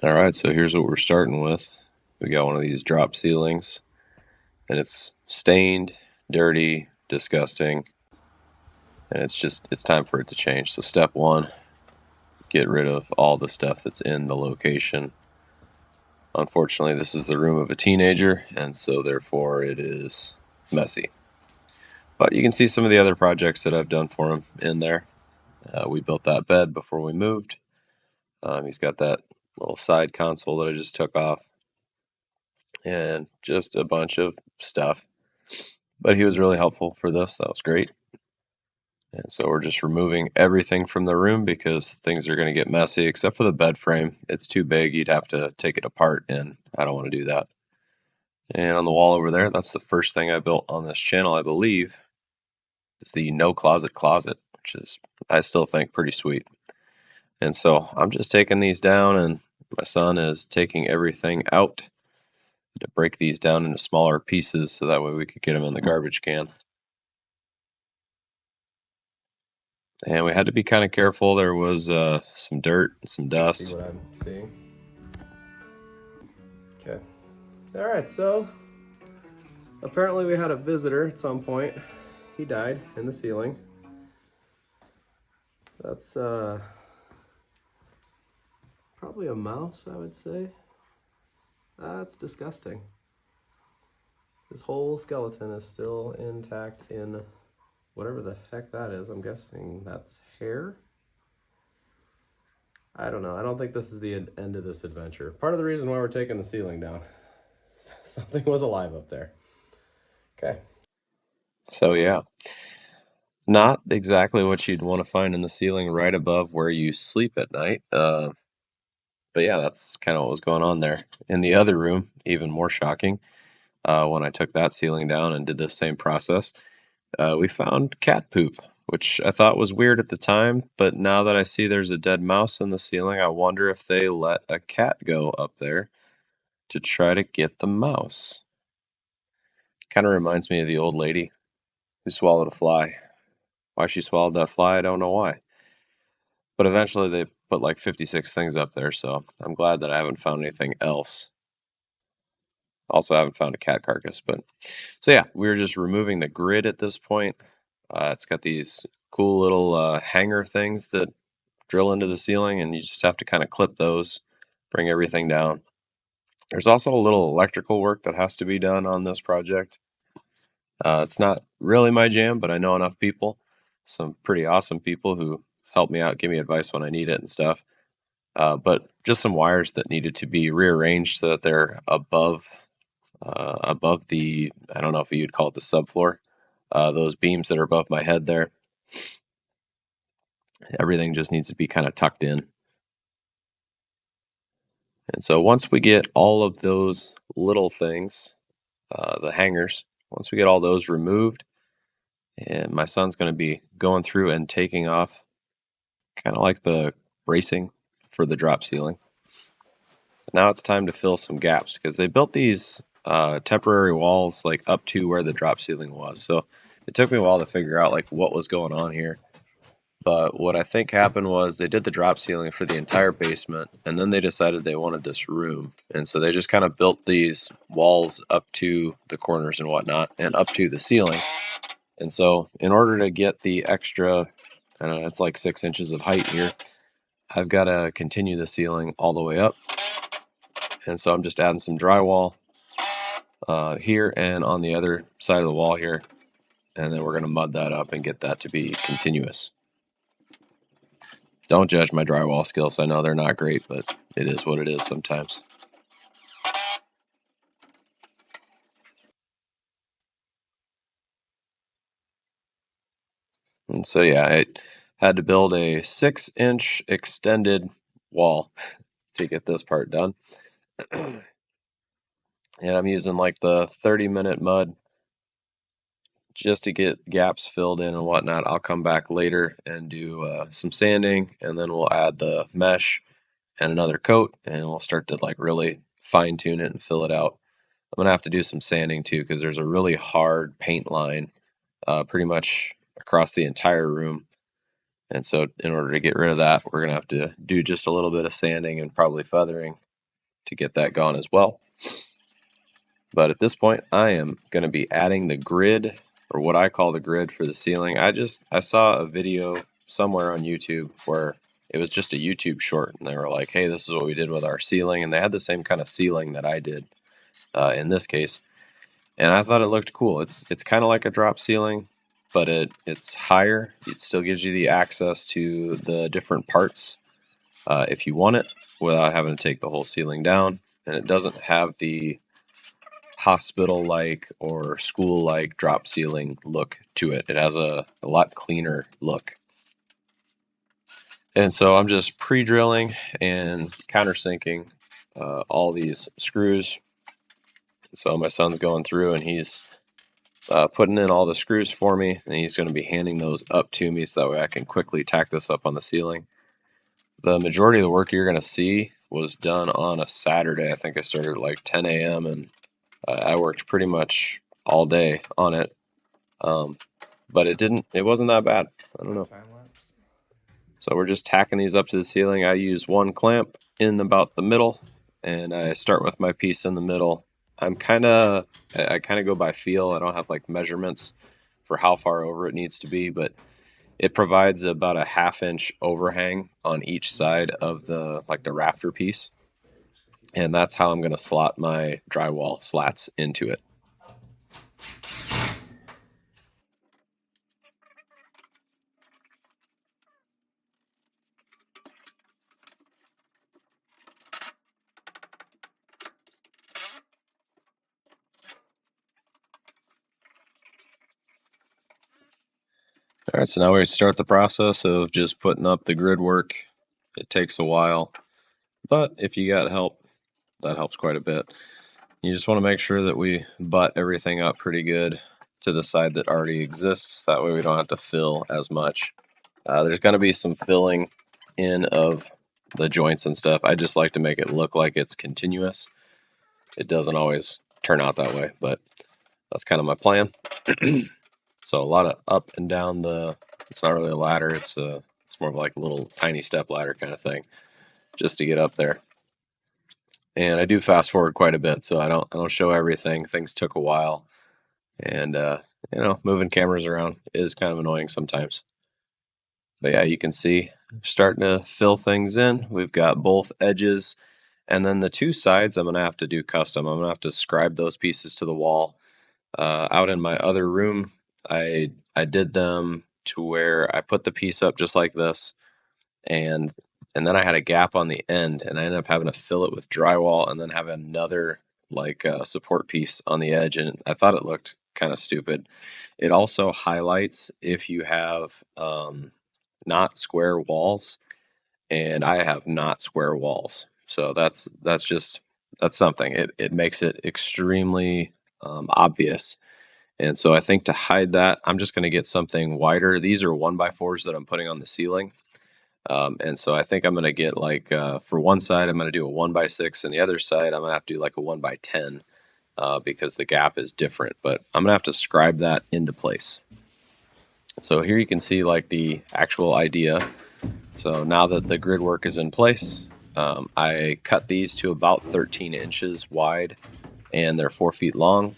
All right, so here's what we're starting with. We got one of these drop ceilings, and it's stained, dirty, disgusting, and it's time for it to change. So step one, get rid of all the stuff that's in the location. Unfortunately, this is the room of a teenager, and so therefore it is messy. But you can see some of the other projects that I've done for him in there. We built that bed before we moved. He's got that little side console that I just took off, and just a bunch of stuff. But he was really helpful for this. That was great. And so we're just removing everything from the room because things are going to get messy, except for the bed frame. It's too big. You'd have to take it apart, and I don't want to do that. And on the wall over there, that's the first thing I built on this channel, I believe. It's the no closet closet, which is, I still think, pretty sweet. And so I'm just taking these down, and my son is taking everything out to break these down into smaller pieces so that way we could get them in the garbage can. And we had to be kind of careful. There was some dirt, some dust. See what I'm seeing? Okay. All right, so apparently we had a visitor at some point. He died in the ceiling. That's probably a mouse, I would say. That's disgusting. His whole skeleton is still intact in whatever the heck that is. I'm guessing that's hair. I don't know. I don't think this is the end of this adventure. Part of the reason why we're taking the ceiling down. Something was alive up there. Okay. So yeah, not exactly what you'd want to find in the ceiling right above where you sleep at night. But yeah, that's kind of what was going on there. In the other room, even more shocking, when I took that ceiling down and did the same process, we found cat poop, which I thought was weird at the time. But now that I see there's a dead mouse in the ceiling, I wonder if they let a cat go up there to try to get the mouse. Kind of reminds me of the old lady who swallowed a fly. Why she swallowed that fly, I don't know why. But eventually they put like 56 things up there, so I'm glad that I haven't found anything else. Also, I haven't found a cat carcass, but so yeah, we were just removing the grid at this point. It's got these cool little hanger things that drill into the ceiling, and you just have to kind of clip those, bring everything down. There's also a little electrical work that has to be done on this project. It's not really my jam, but I know enough people, some pretty awesome people who help me out, give me advice when I need it and stuff. But just some wires that needed to be rearranged so that they're above the, I don't know if you'd call it the subfloor, those beams that are above my head there. Everything just needs to be kind of tucked in. And so once we get all of those little things, the hangers, once we get all those removed, and my son's going to be going through and taking off kind of like the bracing for the drop ceiling. Now it's time to fill some gaps because they built these temporary walls like up to where the drop ceiling was. So it took me a while to figure out like what was going on here. But what I think happened was they did the drop ceiling for the entire basement, and then they decided they wanted this room. And so they just kind of built these walls up to the corners and whatnot, and up to the ceiling. And so in order to get the extra, I don't know, it's like 6 inches of height here, I've got to continue the ceiling all the way up. And so I'm just adding some drywall here and on the other side of the wall here. And then we're going to mud that up and get that to be continuous. Don't judge my drywall skills. I know they're not great, but it is what it is sometimes. And so, yeah, I had to build a 6-inch extended wall to get this part done. And I'm using like the 30-minute mud just to get gaps filled in and whatnot. I'll come back later and do some sanding, and then we'll add the mesh and another coat, and we'll start to like really fine tune it and fill it out. I'm gonna have to do some sanding too because there's a really hard paint line pretty much across the entire room. And so in order to get rid of that, we're gonna have to do just a little bit of sanding and probably feathering to get that gone as well. But at this point, I am going to be adding the grid, or what I call the grid for the ceiling. I saw a video somewhere on YouTube where it was just a YouTube short, and they were like, "Hey, this is what we did with our ceiling," and they had the same kind of ceiling that I did in this case, and I thought it looked cool. It's kind of like a drop ceiling, but it's higher. It still gives you the access to the different parts if you want it, without having to take the whole ceiling down, and it doesn't have the hospital-like or school-like drop ceiling look to it. It has a lot cleaner look. And so I'm just pre-drilling and countersinking all these screws. So my son's going through and he's putting in all the screws for me, and he's going to be handing those up to me so that way I can quickly tack this up on the ceiling. The majority of the work you're going to see was done on a Saturday. I think I started at like 10 a.m. and I worked pretty much all day on it, but it wasn't that bad. I don't know. So we're just tacking these up to the ceiling. I use one clamp in about the middle, and I start with my piece in the middle. I kind of go by feel. I don't have like measurements for how far over it needs to be, but it provides about a 1/2 inch overhang on each side of the rafter piece. And that's how I'm going to slot my drywall slats into it. All right, so now we start the process of just putting up the grid work. It takes a while, but if you got help, that helps quite a bit. You just want to make sure that we butt everything up pretty good to the side that already exists. That way we don't have to fill as much. There's going to be some filling in of the joints and stuff. I just like to make it look like it's continuous. It doesn't always turn out that way, but that's kind of my plan. So a lot of up and down it's not really a ladder, it's more of like a little tiny step ladder kind of thing, just to get up there. And I do fast forward quite a bit, so I don't show everything. Things took a while, and moving cameras around is kind of annoying sometimes. But yeah, you can see starting to fill things in. We've got both edges, and then the two sides I'm gonna have to do custom. I'm gonna have to scribe those pieces to the wall. Out in my other room, I did them to where I put the piece up just like this, and then I had a gap on the end, and I ended up having to fill it with drywall and then have another support piece on the edge, and I thought it looked kind of stupid. It also highlights if you have not square walls, and I have not square walls, so that's something. It makes it extremely obvious. And so I think to hide that, I'm just going to get something wider. These are 1x4s that I'm putting on the ceiling. And so I think I'm going to get for one side, I'm going to do a 1x6, and the other side, I'm going to have to do like a 1x10 because the gap is different. But I'm going to have to scribe that into place. So here you can see like the actual idea. So now that the grid work is in place, I cut these to about 13 inches wide, and they're 4 feet long.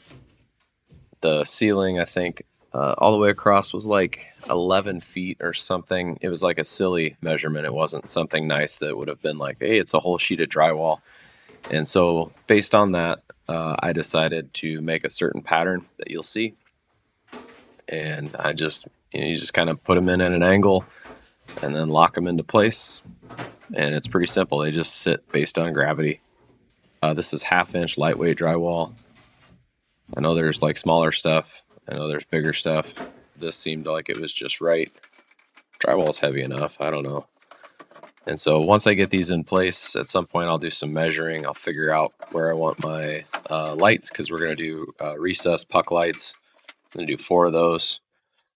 The ceiling, I think, all the way across was like 11 feet or something. It was like a silly measurement. It wasn't something nice that would have been like, hey, it's a whole sheet of drywall. And so based on that, I decided to make a certain pattern that you'll see. And I just, you just kind of put them in at an angle and then lock them into place. And it's pretty simple. They just sit based on gravity. This is 1/2 inch lightweight drywall. I know there's like smaller stuff. I know there's bigger stuff. This seemed like it was just right. Drywall's heavy enough. I don't know. And so once I get these in place, at some point I'll do some measuring. I'll figure out where I want my lights, because we're going to do recessed puck lights. I'm going to do 4 of those.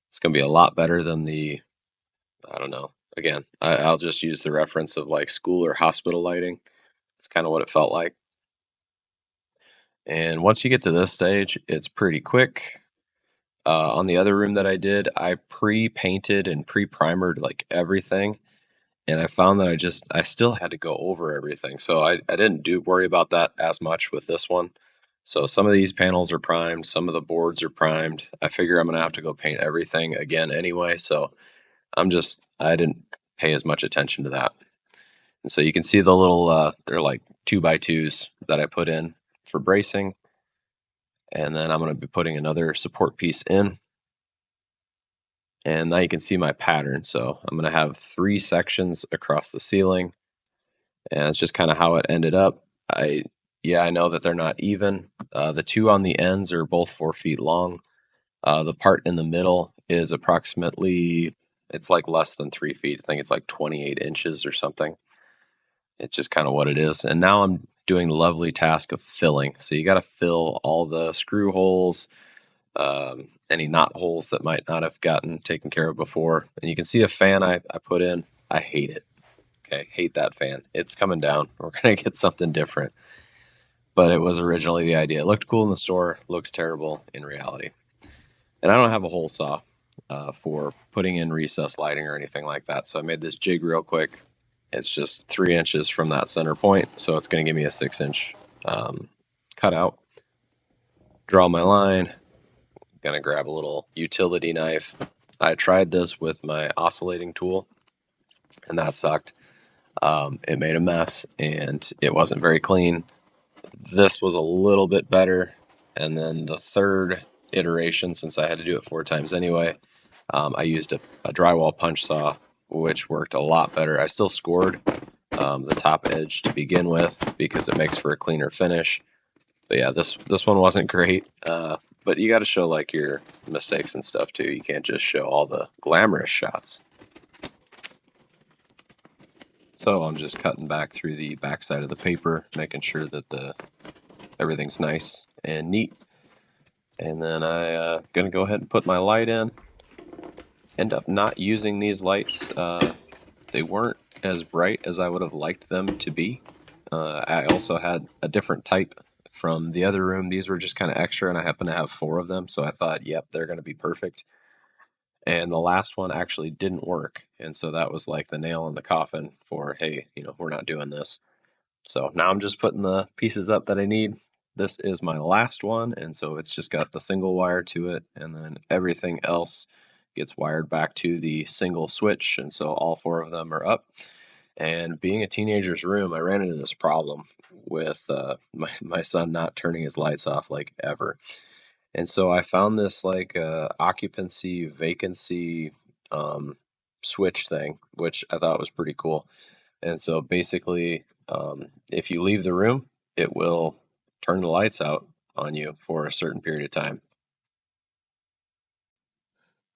It's going to be a lot better than I don't know. Again, I'll just use the reference of like school or hospital lighting. It's kind of what it felt like. And once you get to this stage, it's pretty quick. On the other room that I did, I pre-painted and pre-primered like everything. and I found that I still had to go over everything. So I didn't worry about that as much with this one. So some of these panels are primed, some of the boards are primed. I figure I'm gonna have to go paint everything again anyway, so I didn't pay as much attention to that. And so you can see the little they're like 2x2s that I put in for bracing. And then I'm going to be putting another support piece in. And now you can see my pattern. So I'm going to have 3 sections across the ceiling. And it's just kind of how it ended up. I know that they're not even. The 2 on the ends are both 4 feet long. The part in the middle is approximately, it's like less than 3 feet. I think it's like 28 inches or something. It's just kind of what it is. And now I'm doing the lovely task of filling. So you got to fill all the screw holes, any knot holes that might not have gotten taken care of before. And you can see a fan I put in. I hate it. Okay, hate that fan. It's coming down. We're going to get something different. But it was originally the idea. It looked cool in the store, looks terrible in reality. And I don't have a hole saw for putting in recessed lighting or anything like that. So I made this jig real quick. It's just 3 inches from that center point. So it's going to give me a 6-inch cutout. Draw my line. Gonna grab a little utility knife. I tried this with my oscillating tool, and that sucked. It made a mess, and it wasn't very clean. This was a little bit better, and then the third iteration, since I had to do it 4 times anyway, I used a drywall punch saw, which worked a lot better. I still scored the top edge to begin with because it makes for a cleaner finish. But yeah, this one wasn't great. But you got to show like your mistakes and stuff too. You can't just show all the glamorous shots. So I'm just cutting back through the backside of the paper, making sure that everything's nice and neat. And then I gonna go ahead and put my light in. End up not using these lights. They weren't as bright as I would have liked them to be. I also had a different type from the other room. These were just kind of extra, and I happen to have 4 of them, so I thought, yep, they're going to be perfect. And the last one actually didn't work, and so that was like the nail in the coffin for, hey, we're not doing this. So now I'm just putting the pieces up that I need. This is my last one, and so it's just got the single wire to it, and then everything else gets wired back to the single switch, and so all 4 of them are up. And being a teenager's room, I ran into this problem with my son not turning his lights off like ever. And so I found this like occupancy vacancy switch thing, which I thought was pretty cool. And so basically, if you leave the room, it will turn the lights out on you for a certain period of time.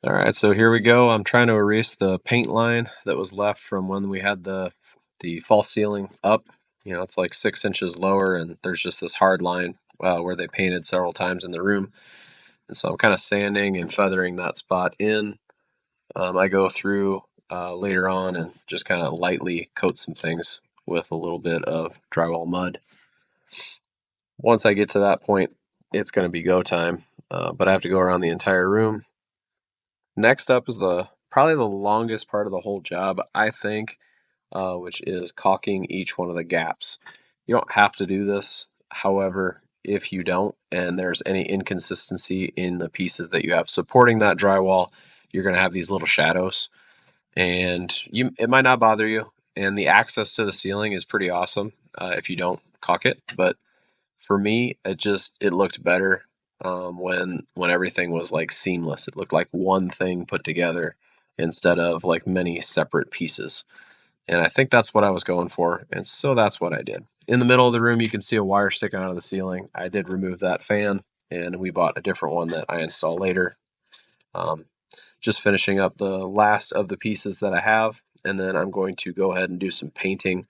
All right, so here we go. I'm trying to erase the paint line that was left from when we had the false ceiling up. It's like 6 inches lower, and there's just this hard line where they painted several times in the room. And so I'm kind of sanding and feathering that spot in. I go through later on and just kind of lightly coat some things with a little bit of drywall mud. Once I get to that point, it's going to be go time, but I have to go around the entire room. Next up is probably the longest part of the whole job, I think, which is caulking each one of the gaps. You don't have to do this. However, if you don't, and there's any inconsistency in the pieces that you have supporting that drywall, you're going to have these little shadows, and it might not bother you. And the access to the ceiling is pretty awesome if you don't caulk it. But for me, it looked better when everything was like seamless. It looked like one thing put together instead of like many separate pieces. And I think that's what I was going for, and so that's what I did. In the middle of the room, you can see a wire sticking out of the ceiling. I did remove that fan, and we bought a different one that I install later. Just finishing up the last of the pieces that I have, and then I'm going to go ahead and do some painting.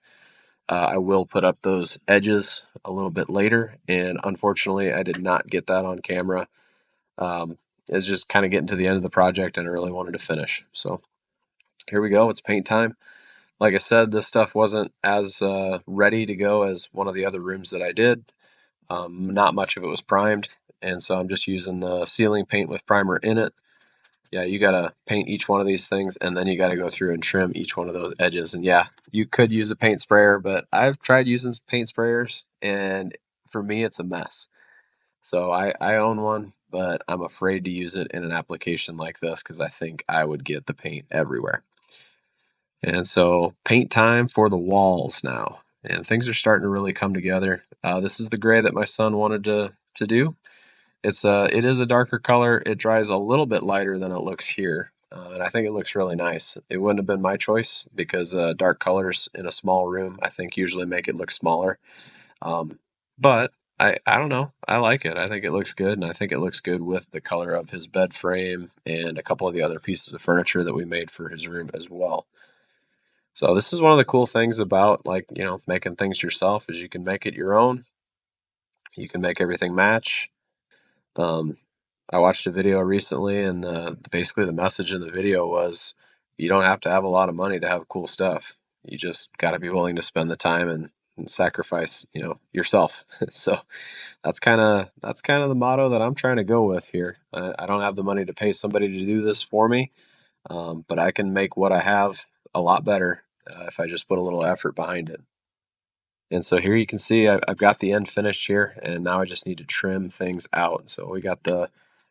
I will put up those edges a little bit later, and unfortunately, I did not get that on camera. It's just kind of getting to the end of the project, and I really wanted to finish. So here we go. It's paint time. Like I said, this stuff wasn't as ready to go as one of the other rooms that I did. Not much of it was primed, and so I'm just using the ceiling paint with primer in it. Yeah, you gotta paint each one of these things, and then you gotta go through and trim each one of those edges. And yeah, you could use a paint sprayer, but I've tried using paint sprayers, and for me, it's a mess. So I own one, but I'm afraid to use it in an application like this because I think I would get the paint everywhere. And so paint time for the walls now. And things are starting to really come together. This is the gray that my son wanted to do. It is a darker color. It dries a little bit lighter than it looks here. And I think it looks really nice. It wouldn't have been my choice because dark colors in a small room, I think, usually make it look smaller. Um, but I don't know. I like it. I think it looks good, and I think it looks good with the color of his bed frame and a couple of the other pieces of furniture that we made for his room as well. So this is one of the cool things about, like, making things yourself is you can make it your own. You can make everything match. Um, I watched a video recently, and basically the message in the video was you don't have to have a lot of money to have cool stuff. You just got to be willing to spend the time and sacrifice, yourself. So that's kind of the motto that I'm trying to go with here. I don't have the money to pay somebody to do this for me, but I can make what I have a lot better if I just put a little effort behind it. And so here you can see I've got the end finished here, and now I just need to trim things out. So we got the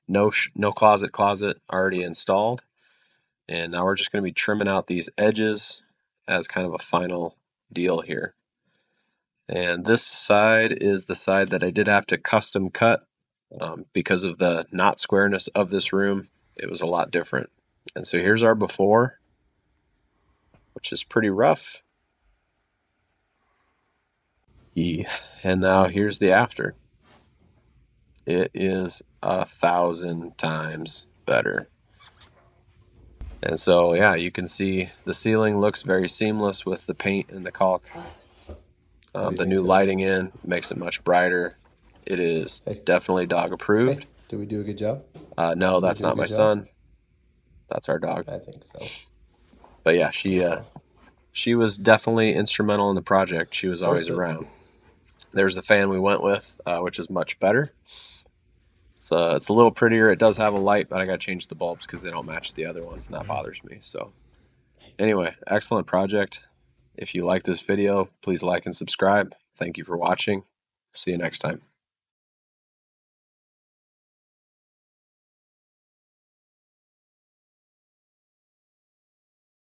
no closet already installed, and now we're just going to be trimming out these edges as kind of a final deal here. And this side is the side that I did have to custom cut because of the not squareness of this room. It was a lot different. And so here's our before, which is pretty rough. And now here's the after. It is 1,000 times better. And so, yeah, you can see the ceiling looks very seamless with the paint and the caulk. The new lighting in makes it much brighter. It is definitely dog approved. Did we do a good job? No, that's not my son. That's our dog. I think so. But yeah, she was definitely instrumental in the project. She was always around. There's the fan we went with, which is much better. It's a little prettier. It does have a light, but I got to change the bulbs because they don't match the other ones, and that bothers me. So anyway, excellent project. If you like this video, please like and subscribe. Thank you for watching. See you next time.